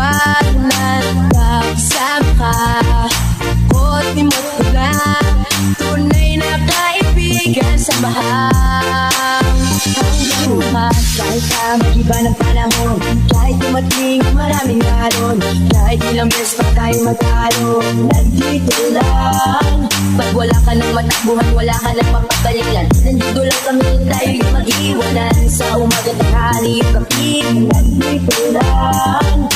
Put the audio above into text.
liwanag kasama ka. Ko't di mo't tulang tunay na kaibigan samahan. Hanggang bukas, kahit sa mag-iba ng panahon, kahit dumating ang maraming alon, kahit ilang beses pa tayo magtalo, nandito lang. Pag wala ka ng matakbuhan, wala ka ng mapapalitan, nandito lang kami, tayo'y mag-iwanan. Sa umaga tanghali, gabi, nandito lang.